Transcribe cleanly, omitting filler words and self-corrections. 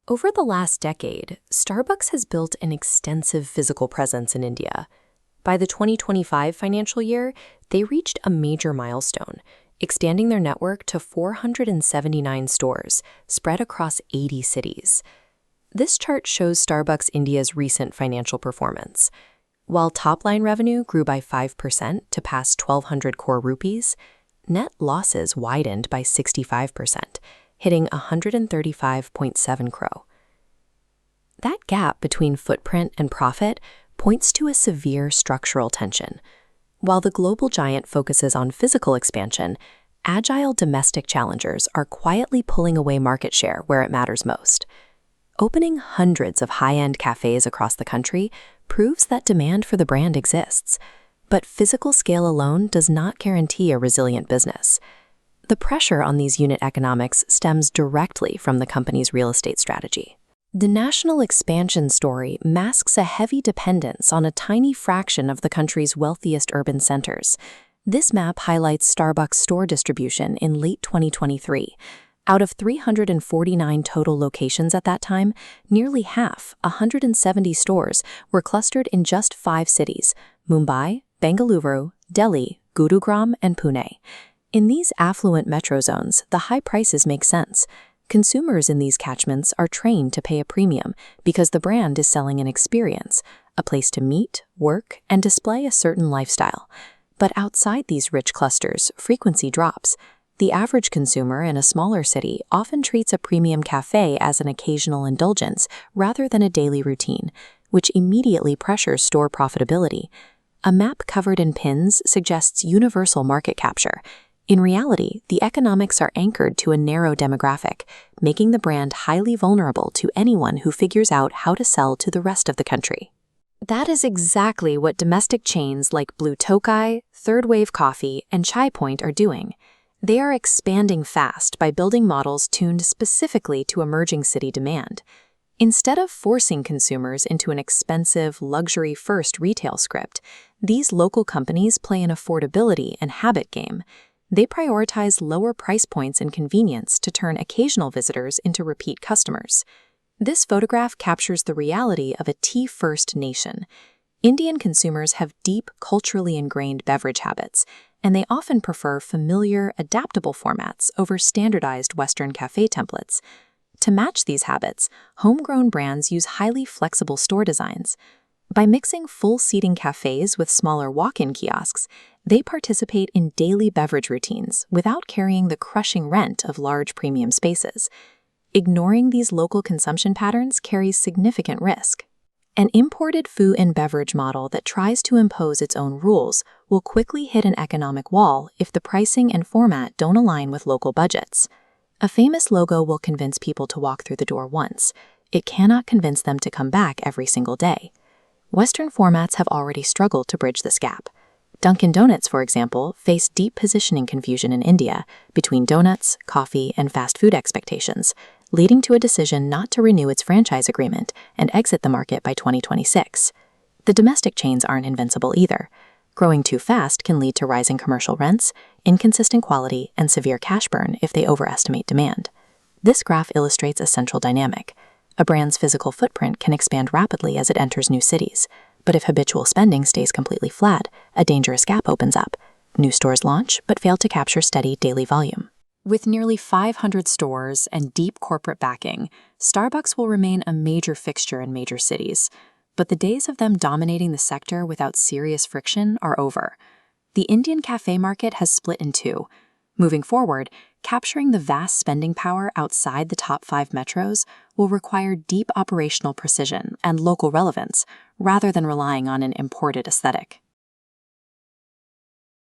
Over the last decade, Starbucks has built an extensive physical presence in India. By the 2025 financial year, they reached a major milestone, expanding their network to 479 stores, spread across 80 cities. This chart shows Starbucks India's recent financial performance. While top-line revenue grew by 5% to pass 1,200 crore rupees, net losses widened by 65%, hitting 135.7 crore. That gap between footprint and profit points to a severe structural tension. While the global giant focuses on physical expansion, agile domestic challengers are quietly pulling away market share where it matters most. Opening hundreds of high-end cafes across the country proves that demand for the brand exists, but physical scale alone does not guarantee a resilient business. The pressure on these unit economics stems directly from the company's real estate strategy. The national expansion story masks a heavy dependence on a tiny fraction of the country's wealthiest urban centers. This map highlights Starbucks store distribution in late 2023. Out of 349 total locations at that time, nearly half, 170 stores, were clustered in just 5 cities: Mumbai, Bengaluru, Delhi, Gurugram, and Pune. In these affluent metro zones, the high prices make sense. Consumers in these catchments are trained to pay a premium because the brand is selling an experience, a place to meet, work, and display a certain lifestyle. But outside these rich clusters, frequency drops. The average consumer in a smaller city often treats a premium cafe as an occasional indulgence rather than a daily routine, which immediately pressures store profitability. A map covered in pins suggests universal market capture. In reality, the economics are anchored to a narrow demographic, making the brand highly vulnerable to anyone who figures out how to sell to the rest of the country. That is exactly what domestic chains like Blue Tokai, Third Wave Coffee, and Chai Point are doing. They are expanding fast by building models tuned specifically to emerging city demand. Instead of forcing consumers into an expensive, luxury-first retail script, these local companies play an affordability and habit game. They prioritize lower price points and convenience to turn occasional visitors into repeat customers. This photograph captures the reality of a tea-first nation. Indian consumers have deep, culturally ingrained beverage habits, and they often prefer familiar, adaptable formats over standardized Western cafe templates. To match these habits, homegrown brands use highly flexible store designs. By mixing full-seating cafes with smaller walk-in kiosks, they participate in daily beverage routines without carrying the crushing rent of large premium spaces. Ignoring these local consumption patterns carries significant risk. An imported food and beverage model that tries to impose its own rules will quickly hit an economic wall if the pricing and format don't align with local budgets. A famous logo will convince people to walk through the door once. It cannot convince them to come back every single day. Western formats have already struggled to bridge this gap. Dunkin Donuts, for example, faced deep positioning confusion in India between donuts, coffee, and fast food expectations, leading to a decision not to renew its franchise agreement and exit the market by 2026. The domestic chains aren't invincible either. Growing too fast can lead to rising commercial rents, inconsistent quality, and severe cash burn if they overestimate demand. This graph illustrates a central dynamic. A brand's physical footprint can expand rapidly as it enters new cities, but if habitual spending stays completely flat, a dangerous gap opens up. New stores launch, but fail to capture steady daily volume. With nearly 500 stores and deep corporate backing, Starbucks will remain a major fixture in major cities, but the days of them dominating the sector without serious friction are over. The Indian cafe market has split in two. Moving forward, capturing the vast spending power outside the top 5 metros will require deep operational precision and local relevance, rather than relying on an imported aesthetic.